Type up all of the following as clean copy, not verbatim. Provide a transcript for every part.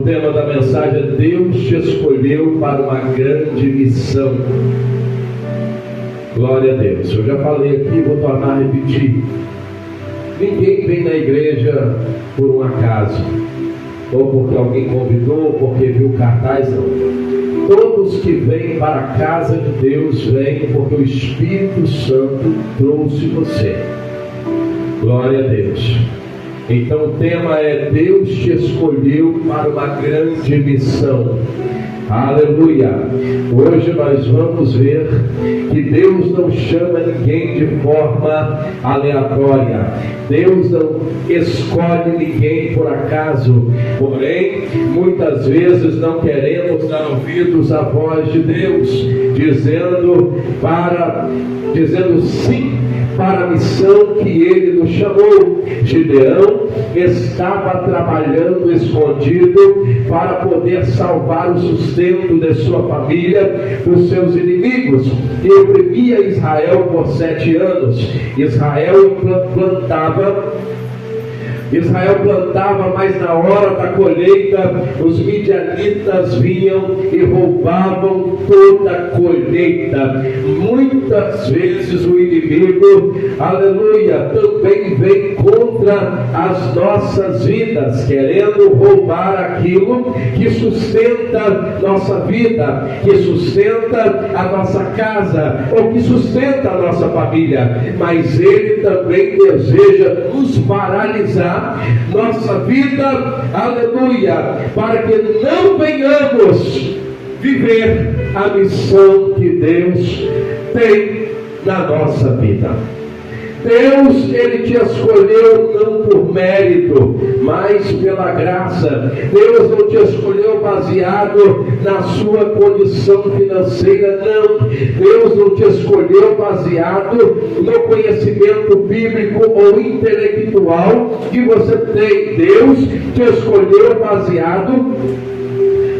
O tema da mensagem é: Deus te escolheu para uma grande missão. Glória a Deus. Eu já falei aqui, vou tornar a repetir. Ninguém vem na igreja por um acaso, ou porque alguém convidou, ou porque viu cartaz, não. Todos que vêm para a casa de Deus vêm porque o Espírito Santo trouxe você. Glória a Deus. Então o tema é: Deus te escolheu para uma grande missão. Aleluia. Hoje nós vamos ver que Deus não chama ninguém de forma aleatória. Deus não escolhe ninguém por acaso. Porém, muitas vezes não queremos dar ouvidos à voz de Deus, dizendo sim para a missão que Ele nos chamou. Gideão estava trabalhando escondido para poder salvar o sustento de sua família dos seus inimigos, que oprimia Israel por 7 anos. Israel plantava, mas na hora da colheita, os midianitas vinham e roubavam toda a colheita. Muitas vezes o inimigo, aleluia, também vem contra as nossas vidas, querendo roubar aquilo que sustenta nossa vida, que sustenta a nossa casa, ou que sustenta a nossa família. Mas ele também deseja nos paralisar nossa vida, aleluia, para que não venhamos viver a missão que Deus tem na nossa vida. Deus, Ele te escolheu não por mérito, mas pela graça. Deus não te escolheu baseado na sua condição financeira, não. Deus não te escolheu baseado no conhecimento bíblico ou intelectual que você tem. Deus te escolheu baseado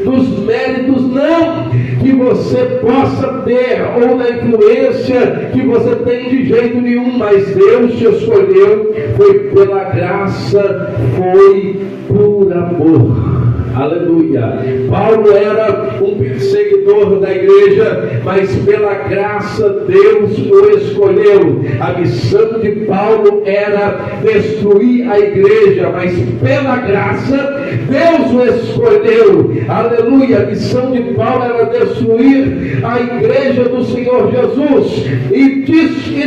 nos méritos, não que você possa ter, ou na influência que você tem de jeito nenhum, mas Deus te escolheu, foi pela graça, foi por amor. Aleluia. Paulo era um perseguidor da igreja, mas pela graça Deus o escolheu. A missão de Paulo era destruir a igreja, mas pela graça Deus o escolheu. Aleluia. A missão de Paulo era destruir a igreja do Senhor Jesus e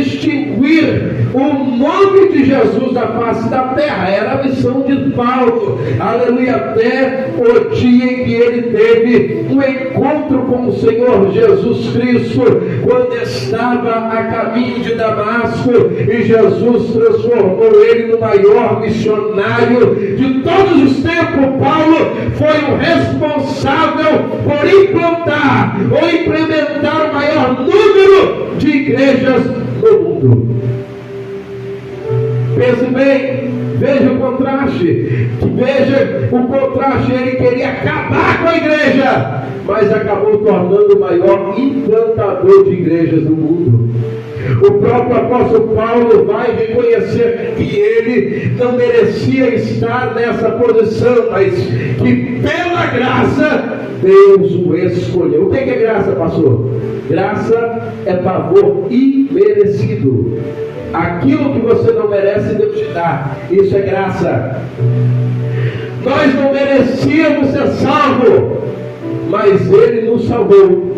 extinguir o nome de Jesus da face da terra. Era a missão de Paulo. Aleluia. Até o dia em que ele teve um encontro com o Senhor Jesus Cristo, quando estava a caminho de Damasco, e Jesus transformou ele no maior missionário de todos os tempos. Paulo foi o responsável por implantar ou implementar o maior número de igrejas no mundo. Pense bem, veja o contraste, ele queria acabar com a igreja, mas acabou tornando o maior implantador de igrejas do mundo. O próprio apóstolo Paulo vai reconhecer que ele não merecia estar nessa posição, mas que pela graça Deus o escolheu. O que é graça, pastor? Graça é favor imerecido. Aquilo que você não merece, Deus te dá. Isso é graça. Nós não merecíamos ser salvos, mas Ele nos salvou.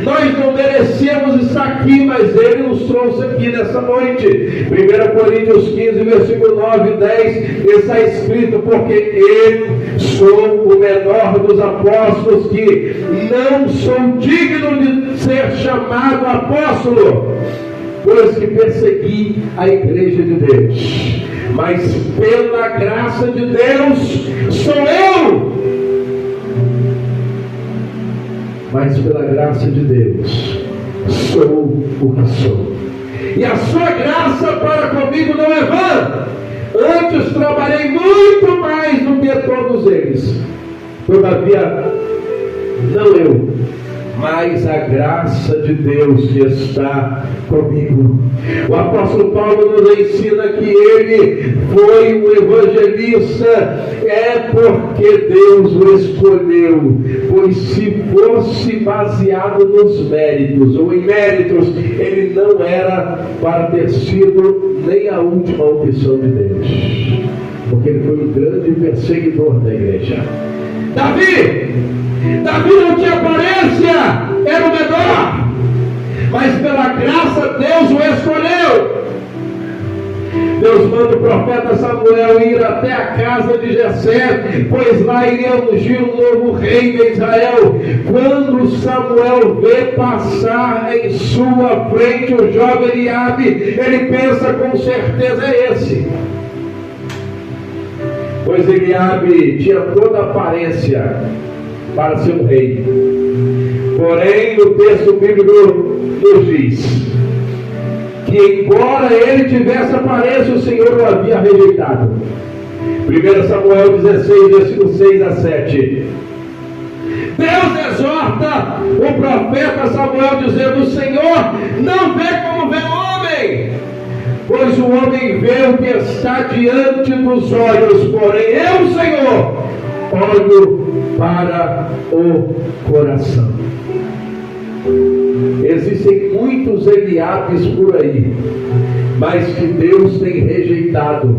Nós não merecíamos estar aqui, mas Ele nos trouxe aqui nessa noite. 1 Coríntios 15, versículo 9 e 10, está escrito: porque eu sou o menor dos apóstolos, que não sou digno de ser chamado apóstolo, pois que persegui a igreja de Deus. Mas pela graça de Deus sou eu. Mas pela graça de Deus sou o que sou. E a sua graça para comigo não é vã. Antes trabalhei muito mais do que todos eles. Todavia, não eu, mas a graça de Deus que está comigo. O apóstolo Paulo nos ensina que ele foi um evangelista, porque Deus o escolheu, pois se fosse baseado nos méritos ou em méritos, ele não era para ter sido nem a última opção de Deus, porque ele foi um grande perseguidor da igreja. Davi não tinha aparência, era o menor, mas pela graça Deus o escolheu. Deus manda o profeta Samuel ir até a casa de Jessé, pois lá iria ungir um novo rei de Israel. Quando Samuel vê passar em sua frente o jovem Eliabe, ele pensa, com certeza é esse, pois Eliabe tinha toda a aparência para ser um rei. Porém, o texto bíblico nos diz que, embora ele tivesse aparência, o Senhor o havia rejeitado. 1 Samuel 16, versículo 6 a 7. Deus exorta o profeta Samuel dizendo: o Senhor não vê como vê o homem, pois o homem vê o que está diante dos olhos, porém eu, Senhor, olho para o coração. Existem muitos Eliabes por aí, mas que Deus tem rejeitado,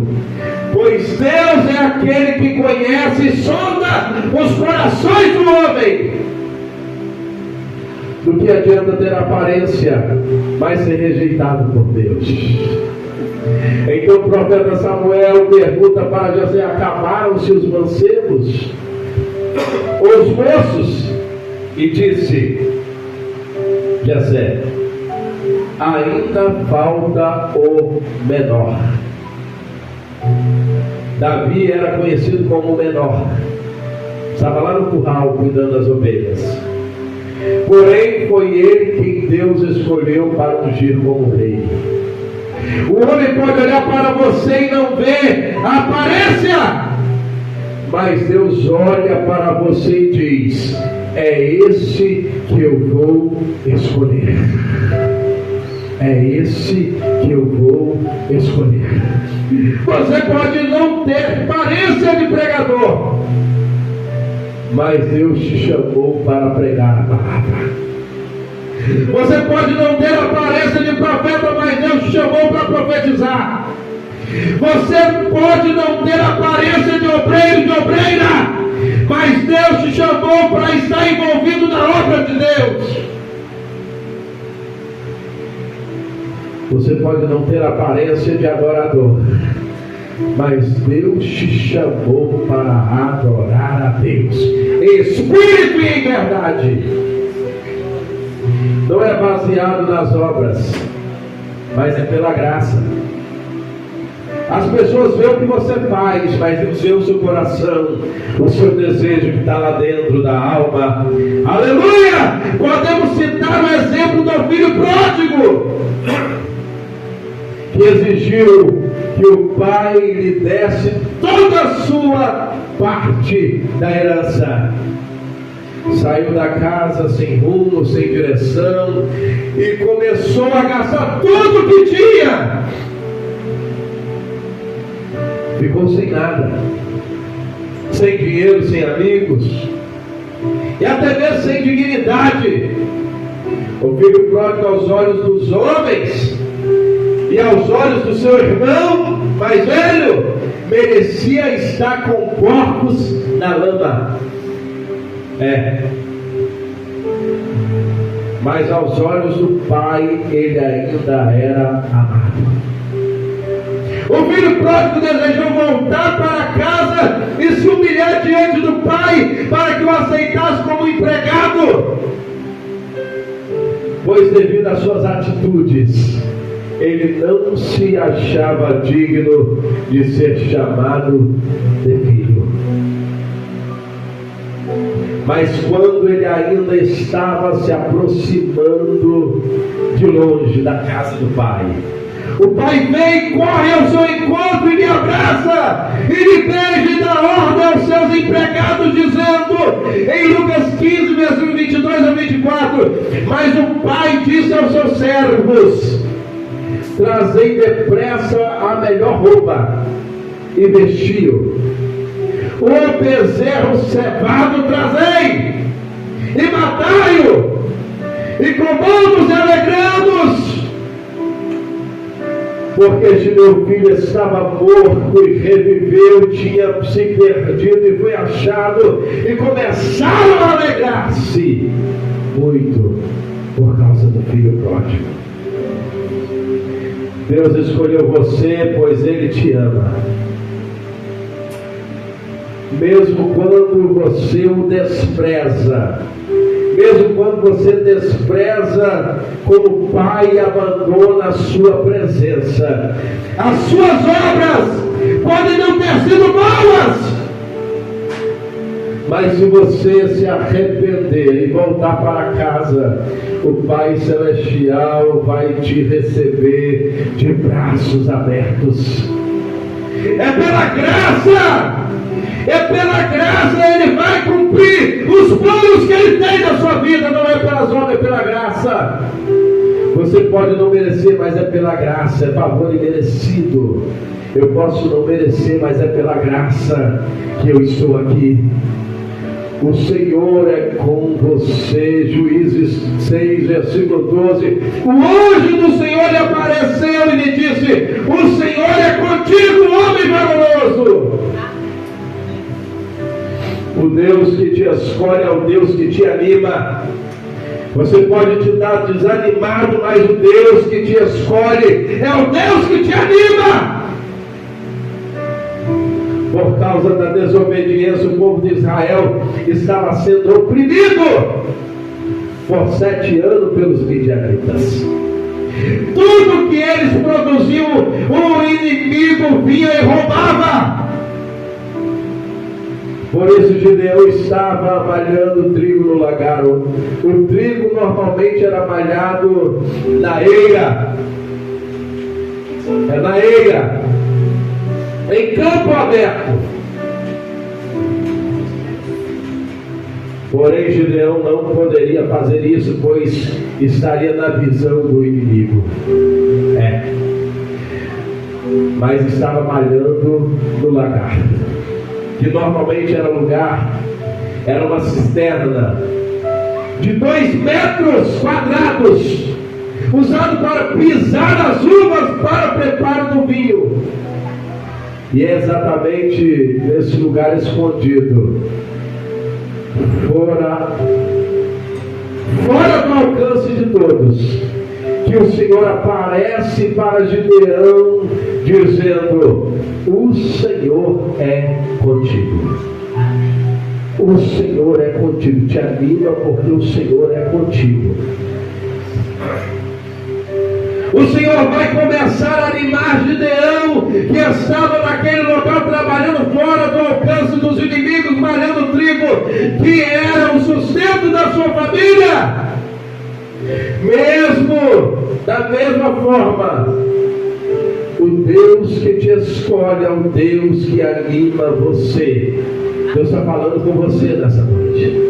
pois Deus é aquele que conhece e sonda os corações do homem. Do que adianta ter aparência, mas ser rejeitado por Deus? Então o profeta Samuel pergunta para Jessé: acabaram-se os mancebos, os moços? E disse Jessé: ainda falta o menor. Davi era conhecido como o menor, estava lá no curral cuidando das ovelhas. Porém foi ele quem Deus escolheu para ungir como rei. O homem pode olhar para você e não ver a aparência, mas Deus olha para você e diz: é esse que eu vou escolher. É esse que eu vou escolher. Você pode não ter aparência de pregador, mas Deus te chamou para pregar a palavra. Você pode não ter aparência de profeta, mas Deus te chamou para profetizar. Você pode não ter aparência de obreiro, de obreira, mas Deus te chamou para estar envolvido na obra de Deus. Você pode não ter aparência de adorador, mas Deus te chamou para adorar a Deus em espírito e em verdade. Não é baseado nas obras, mas é pela graça. As pessoas veem o que você faz, mas Deus vê o seu coração, o seu desejo que está lá dentro da alma. Aleluia! Podemos citar o exemplo do filho pródigo, que exigiu que o pai lhe desse toda a sua parte da herança. Saiu da casa sem rumo, sem direção, e começou a gastar tudo que tinha. Ficou sem nada, sem dinheiro, sem amigos, e até mesmo sem dignidade. O filho pródigo, aos olhos dos homens e aos olhos do seu irmão mais velho, merecia estar com porcos na lama. Mas aos olhos do pai ele ainda era amado. O filho pródigo desejou voltar para casa e se humilhar diante do pai para que o aceitasse como empregado, pois devido às suas atitudes ele não se achava digno de ser chamado de filho. Mas quando ele ainda estava se aproximando de longe da casa do pai, o pai vem, corre ao seu encontro e lhe abraça, e lhe beija e dá ordem aos seus empregados, dizendo, em Lucas 15, versículo 22 a 24, Mas o pai disse aos seus servos: trazei depressa a melhor roupa e vestiu. O bezerro cevado trazei, e matai-o, e comamos e alegramos, porque este meu filho estava morto e reviveu, tinha se perdido e foi achado, e começaram a alegrar-se muito por causa do filho pródigo. Deus escolheu você, pois Ele te ama. Mesmo quando você o despreza, mesmo quando você despreza como pai e abandona a sua presença, as suas obras podem não ter sido boas, mas se você se arrepender e voltar para casa, o Pai Celestial vai te receber de braços abertos. É pela graça! É pela graça, Ele vai cumprir os planos que Ele tem na sua vida. Não é pelas obras, é pela graça. Você pode não merecer, mas é pela graça. É favor imerecido. Eu posso não merecer, mas é pela graça que eu estou aqui. O Senhor é com você. Juízes 6, versículo 12. O anjo do Senhor lhe apareceu e lhe disse: o Senhor é contigo, homem valoroso. O Deus que te escolhe é o Deus que te anima. Você pode te dar desanimado, mas o Deus que te escolhe é o Deus que te anima. Por causa da desobediência, o povo de Israel estava sendo oprimido por 7 anos pelos midianitas. Tudo que eles produziam, o inimigo vinha e roubava. Por isso Gideão estava malhando trigo no lagar. O trigo normalmente era malhado na eira. É na eira, em campo aberto. Porém Gideão não poderia fazer isso, pois estaria na visão do inimigo. Mas estava malhando no lagar, que normalmente era era uma cisterna de 2 metros quadrados, usado para pisar as uvas para preparo do vinho. E é exatamente nesse lugar escondido, fora do alcance de todos, que o Senhor aparece para Gideão dizendo: o Senhor é contigo. O Senhor é contigo. Te anima porque o Senhor é contigo. O Senhor vai começar a animar Gideão, que estava naquele local trabalhando fora do alcance dos inimigos, malhando trigo, que era o sustento da sua família. Da mesma forma, o Deus que te escolhe é o Deus que anima você. Deus está falando com você nessa noite.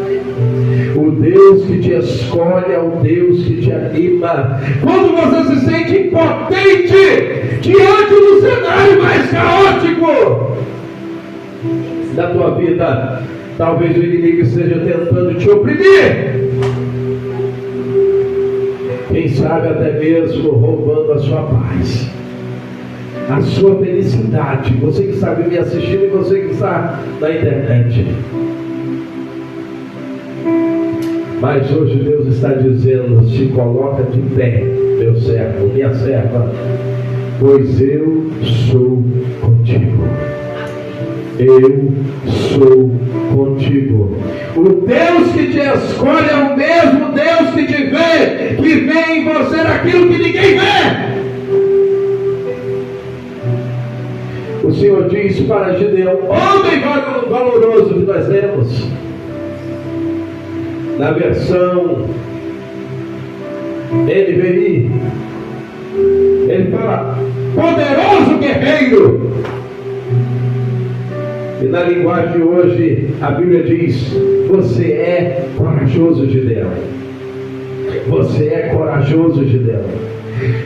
O Deus que te escolhe é o Deus que te anima. Quando você se sente impotente diante do cenário mais caótico da tua vida, talvez o inimigo esteja tentando te oprimir, quem sabe até mesmo roubando a sua paz, a sua felicidade. Você que está me assistindo e você que está na internet. Mas hoje Deus está dizendo: se coloca de pé, meu servo, minha serva, pois eu sou contigo. Eu sou contigo. O Deus que te escolhe é o mesmo Deus que te vê, que vê em você aquilo que ninguém vê. O Senhor diz para Gideão, homem valoroso, que nós lemos na versão NVI, ele fala poderoso guerreiro. E na linguagem de hoje, a Bíblia diz: você é corajoso, Gideão. Você é corajoso, Gideão.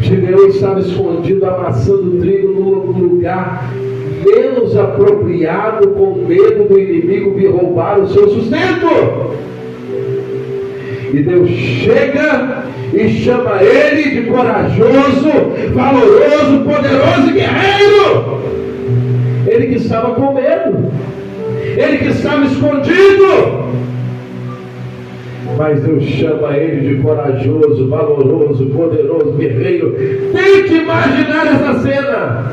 Gideão estava escondido, amassando trigo no lugar menos apropriado, com medo do inimigo vir roubar o seu sustento. E Deus chega e chama ele de corajoso, valoroso, poderoso e guerreiro. Ele que estava com medo, ele que estava escondido, mas Deus chama ele de corajoso, valoroso, poderoso, guerreiro. Tente imaginar essa cena.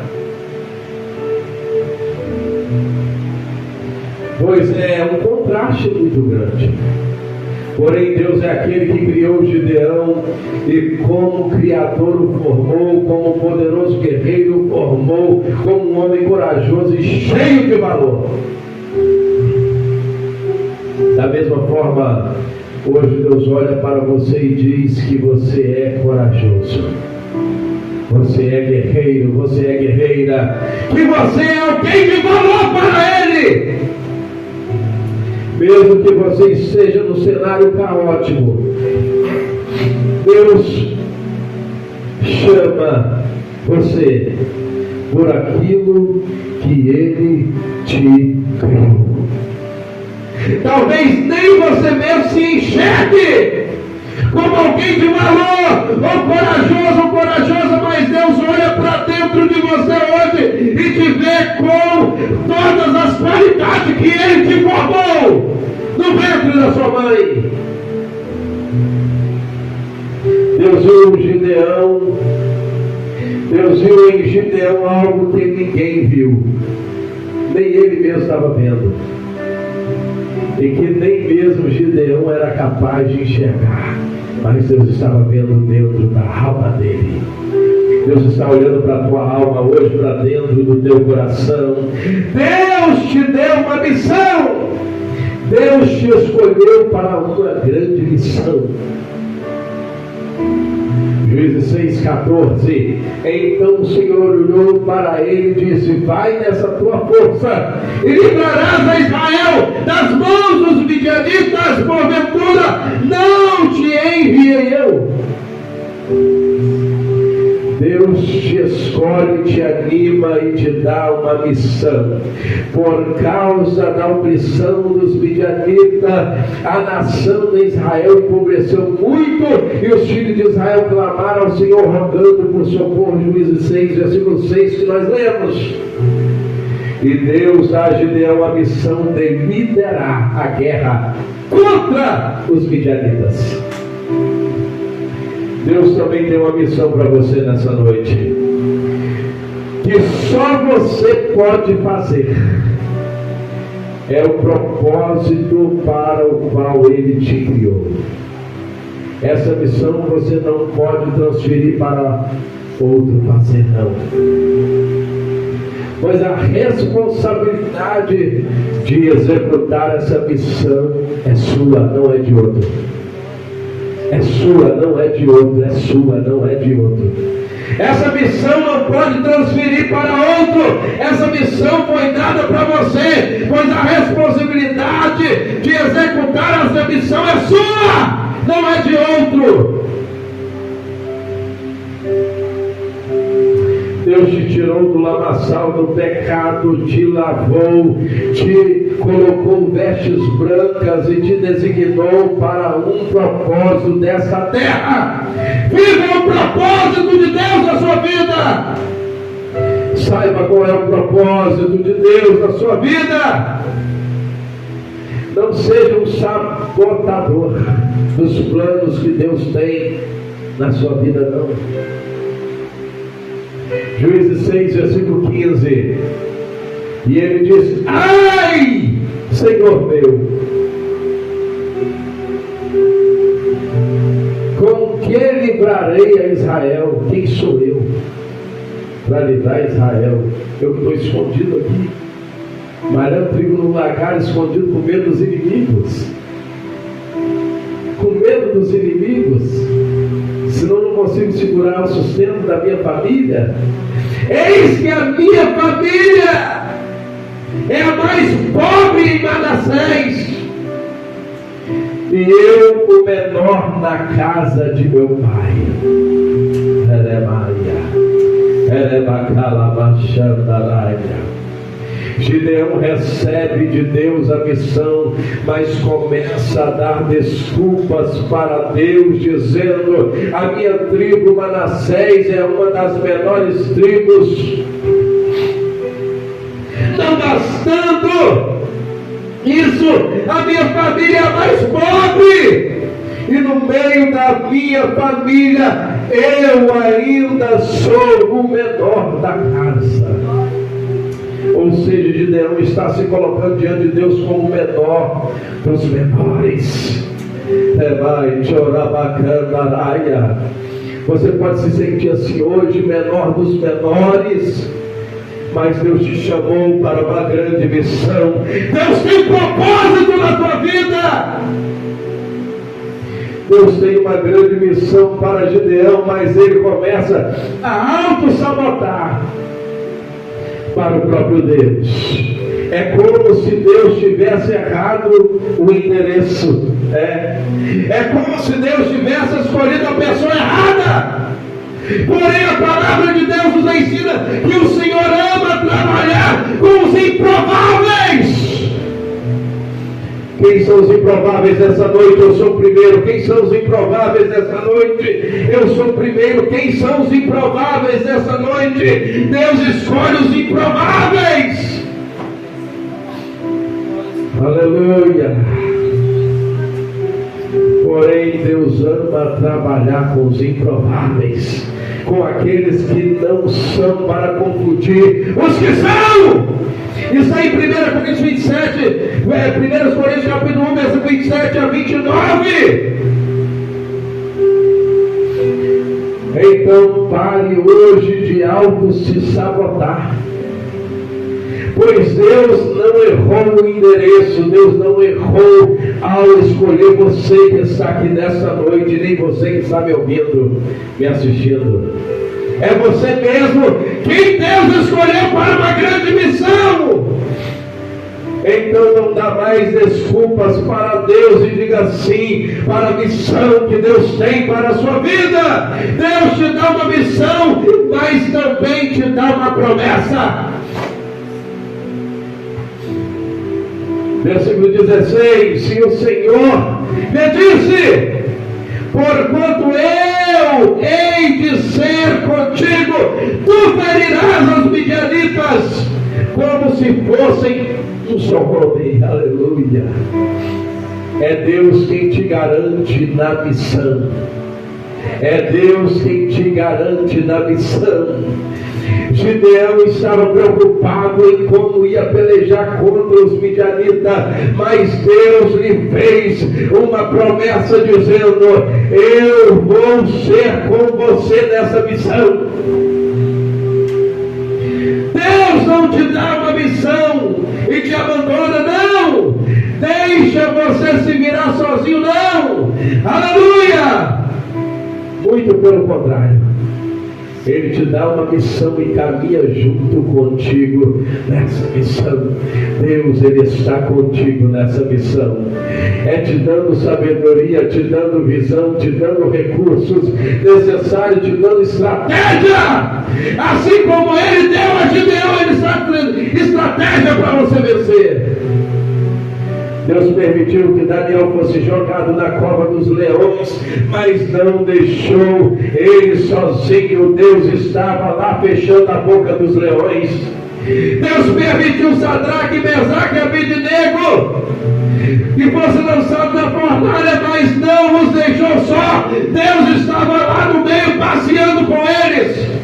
Pois é um contraste muito grande. Porém, Deus é aquele que criou Gideão e como Criador o formou, como poderoso guerreiro o formou, como um homem corajoso e cheio de valor. Da mesma forma, hoje Deus olha para você e diz que você é corajoso, você é guerreiro, você é guerreira, que você é alguém de valor para Ele. Mesmo que você esteja no cenário caótico, Deus chama você por aquilo que Ele te criou. Talvez nem você mesmo se enxergue como alguém de valor, ou corajosa, mas Deus olha para dentro de você hoje e te vê com todas as qualidades que Ele te formou no ventre da sua mãe. Deus viu em Gideão algo que ninguém viu, nem ele mesmo estava vendo, e que nem mesmo Gideão era capaz de enxergar, mas Deus estava vendo dentro da alma dele. Deus está olhando para a tua alma hoje, para dentro do teu coração. Deus te deu uma missão. Deus te escolheu para uma grande missão. Juízes 6,14. Então o Senhor olhou para ele e disse: vai nessa tua força e livrarás a Israel das mãos dos midianitas, porventura não te enviei eu. Deus te escolhe, te anima e te dá uma missão. Por causa da opressão dos midianitas, a nação de Israel empobreceu muito, e os filhos de Israel clamaram ao Senhor, rogando por socorro. Juízes 6, versículo 6, que nós lemos. E Deus dá a Gideão a missão de liderar a guerra contra os midianitas. Deus também tem uma missão para você nessa noite, que só você pode fazer. É o propósito para o qual Ele te criou. Essa missão você não pode transferir para outro fazer, não. Pois a responsabilidade de executar essa missão é sua, não é de outro. É sua, não é de outro. É sua, não é de outro. Essa missão não pode transferir para outro. Essa missão foi dada para você, pois a responsabilidade de executar essa missão é sua, não é de outro. Deus te tirou do lamaçal do pecado, te lavou, te colocou vestes brancas e te designou para um propósito dessa terra. Viva o propósito de Deus na sua vida. Saiba qual é o propósito de Deus na sua vida. Não seja um sabotador dos planos que Deus tem na sua vida, não. Juízes 6, versículo 15. E ele diz: ai, Senhor meu, com que livrarei a Israel? Quem sou eu para livrar Israel? Eu que estou escondido aqui, malhando trigo no lagar, escondido com medo dos inimigos. Com medo dos inimigos, senão não consigo segurar o sustento da minha família. Eis que a minha família é a mais pobre em Manassés. e eu o menor na casa de meu pai. Gideão recebe de Deus a missão, mas começa a dar desculpas para Deus, dizendo: a minha tribo Manassés é uma das menores tribos. Não bastando isso, a minha família é a mais pobre, e no meio da minha família eu ainda sou o menor da casa. Ou seja, Gideão está se colocando diante de Deus como o menor dos menores. Você pode se sentir assim hoje, menor dos menores, mas Deus te chamou para uma grande missão. Deus tem um propósito na tua vida. Deus tem uma grande missão para Gideão, mas ele começa a auto-sabotar para o próprio Deus. É como se Deus tivesse errado o endereço. É como se Deus tivesse escolhido a pessoa errada. Porém, a palavra de Deus nos ensina que o Senhor ama trabalhar com os improváveis. Quem são os improváveis essa noite? Eu sou o primeiro. Quem são os improváveis essa noite? Eu sou o primeiro. Quem são os improváveis essa noite? Deus escolhe os improváveis. Aleluia. Porém, Deus ama trabalhar com os improváveis, com aqueles que não são, para confundir os que são. Isso aí, 1 Coríntios 27, 1 Coríntios capítulo 1, versículo 27 a 29. Então pare hoje de algo se sabotar, pois Deus não errou o endereço, Deus não errou ao escolher você que está aqui nessa noite, nem você que está me ouvindo, me assistindo. É você mesmo quem Deus escolheu para uma grande missão. Então não dá mais desculpas para Deus e diga sim para a missão que Deus tem para a sua vida. Deus te dá uma missão, mas também te dá uma promessa. Versículo 16: e o Senhor me disse: porquanto eu hei de ser contigo, tu ferirás os midianitas como se fossem um só homem. Aleluia. É Deus quem te garante na missão. É Deus quem te garante na missão. Gideão estava preocupado em como ia pelejar contra os midianitas, mas Deus lhe fez uma promessa dizendo: eu vou ser com você nessa missão. Deus não te dá uma missão e te abandona, não. Deixa você se virar sozinho, não. Aleluia. Muito pelo contrário, Ele te dá uma missão e caminha junto contigo nessa missão. Deus, Ele está contigo nessa missão. É te dando sabedoria, te dando visão, te dando recursos necessários, te dando estratégia. Assim como Ele deu a Gideão, Ele está estratégia para você vencer. Deus permitiu que Daniel fosse jogado na cova dos leões, mas não deixou ele sozinho. Deus estava lá fechando a boca dos leões. Deus permitiu Sadraque, Mesaque e Abednego que fosse lançado na fornalha, mas não os deixou só. Deus estava lá no meio passeando com eles.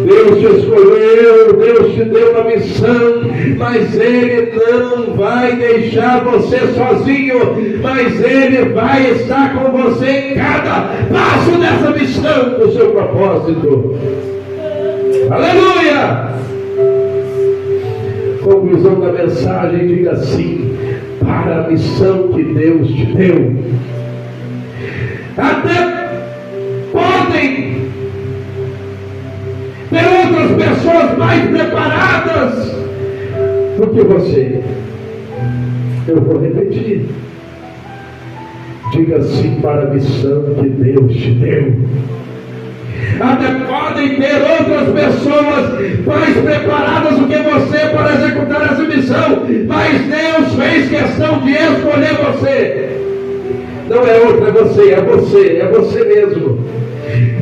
Deus te escolheu, Deus te deu uma missão, mas Ele não vai deixar você sozinho, mas Ele vai estar com você em cada passo dessa missão do seu propósito. Aleluia! Conclusão da mensagem, diga assim: para a missão que Deus te deu. Até podem ter outras pessoas mais preparadas do que você. Eu vou repetir. Diga sim para a missão que Deus te deu. Até podem ter outras pessoas mais preparadas do que você para executar essa missão, mas Deus fez questão de escolher você. Não é outra, é você mesmo.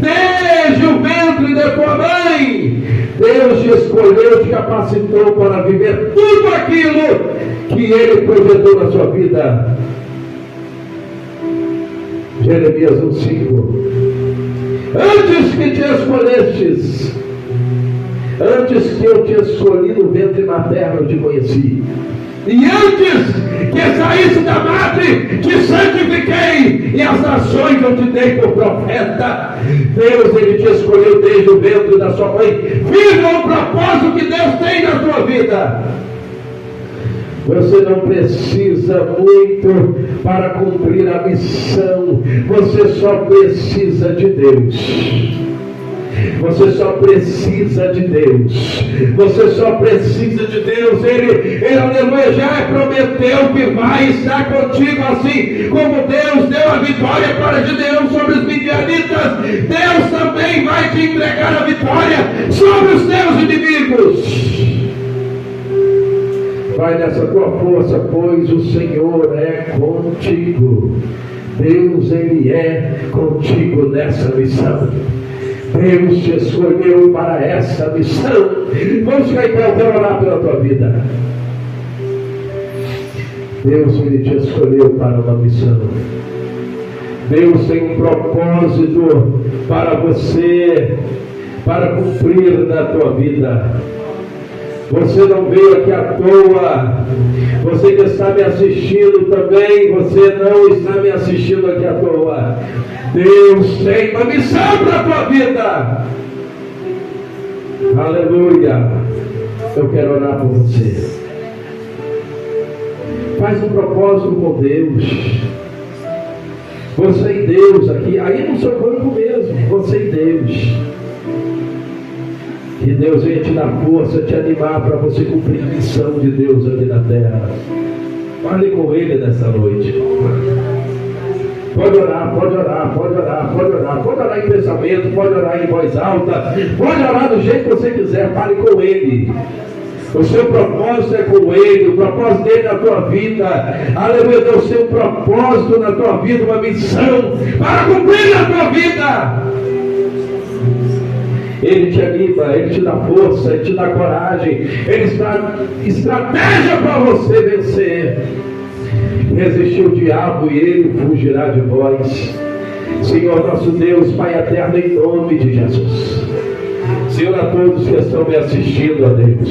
Desde o ventre da tua mãe, Deus te escolheu, te capacitou para viver tudo aquilo que Ele projetou na sua vida. Jeremias 1,5. Antes que te escolhestes, antes que eu te escolhi no ventre materno, eu te conheci. E antes que saísse da madre, te santifiquei, e as nações eu te dei por profeta. Deus, Ele te escolheu desde o ventre da sua mãe. Viva o propósito que Deus tem na sua vida. Você não precisa muito para cumprir a missão. Você só precisa de Deus. Você só precisa de Deus. Você só precisa de Deus. Ele aleluia, já prometeu que vai estar contigo, assim como Deus deu a vitória para Gideão sobre os midianitas. Deus também vai te entregar a vitória sobre os teus inimigos. Vai nessa tua força, pois o Senhor é contigo. Deus, Ele é contigo nessa missão. Deus te escolheu para essa missão. Vamos ficar em pé, eu quero orar pela tua vida. Deus, Ele te escolheu para uma missão. Deus tem um propósito para você, para cumprir na tua vida. Você não veio aqui à toa. Você que está me assistindo também, você não está me assistindo aqui à toa. Deus tem uma missão para a tua vida. Aleluia. Eu quero orar por você. Faz um propósito com Deus. Você e Deus aqui, aí no seu corpo mesmo, você e Deus. Que Deus venha te dar força, te animar para você cumprir a missão de Deus aqui na terra. Fale com Ele nessa noite. Pode orar, pode orar, pode orar, pode orar. Pode orar em pensamento, pode orar em voz alta. Pode orar do jeito que você quiser, fale com Ele. O seu propósito é com Ele, o propósito dele na tua vida. Aleluia, Deus tem um propósito na tua vida, uma missão para cumprir na tua vida. Ele te anima, Ele te dá força, Ele te dá coragem, Ele dá estratégia para você vencer. Resistir o diabo e ele fugirá de vós. Senhor nosso Deus, Pai eterno, em nome de Jesus. Senhor, a todos que estão me assistindo, a Deus,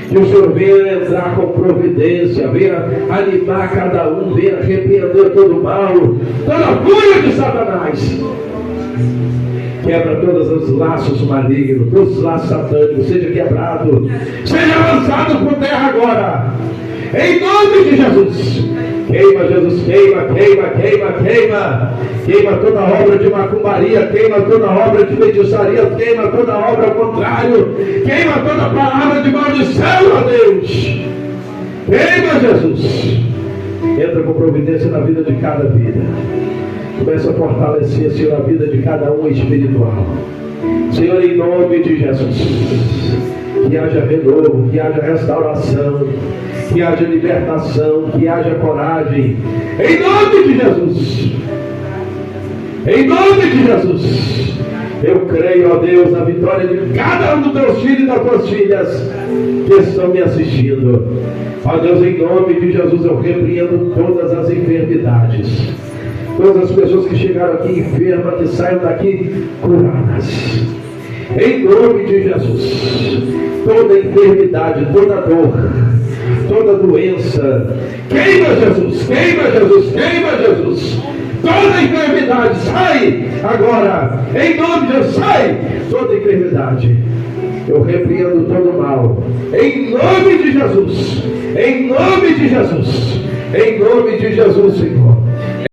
que o Senhor venha entrar com providência, venha animar cada um, venha repreender todo o mal, toda a fúria de Satanás. Quebra todos os laços malignos, todos os laços satânicos, seja quebrado, seja lançado por terra agora, em nome de Jesus. Queima, Jesus, queima, queima, queima, queima. Queima toda obra de macumbaria, queima toda obra de feitiçaria, queima toda obra ao contrário, queima toda palavra de maldição, ó Deus. Queima, Jesus. Entra com providência na vida de cada vida. Começa a fortalecer, Senhor, a vida de cada um espiritual. Senhor, em nome de Jesus, que haja renovo, que haja restauração, que haja libertação, que haja coragem. Em nome de Jesus. Em nome de Jesus. Eu creio, ó Deus, na vitória de cada um dos teus filhos e das tuas filhas que estão me assistindo. Ó Deus, em nome de Jesus, eu repreendo todas as enfermidades. Todas as pessoas que chegaram aqui enfermas, que saiam daqui curadas. Em nome de Jesus. Toda enfermidade, toda dor, toda doença, queima, Jesus, queima, Jesus, queima, Jesus. Toda enfermidade, sai agora. Em nome de Jesus, sai toda enfermidade. Eu repreendo todo o mal. Em nome de Jesus. Em nome de Jesus. Em nome de Jesus, Senhor.